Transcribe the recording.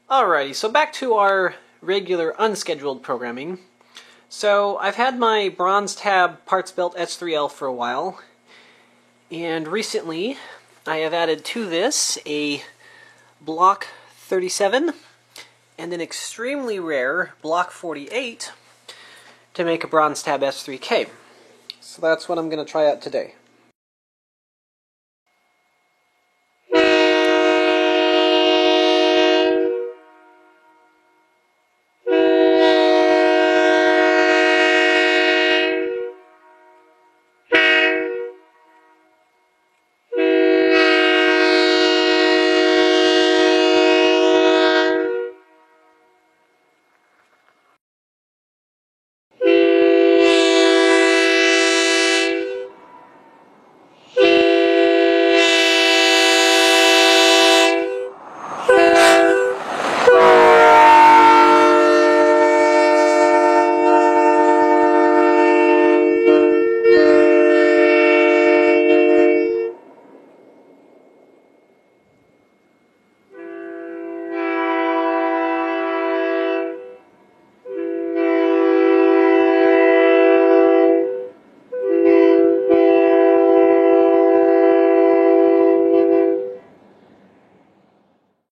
Alrighty, so back to our regular unscheduled programming. So I've had my Bronze Tab Parts Belt S3L for a while, and recently I have added to this a Block 37 and an extremely rare Block 48 to make a Bronze Tab S3K. So that's what I'm going to try out today.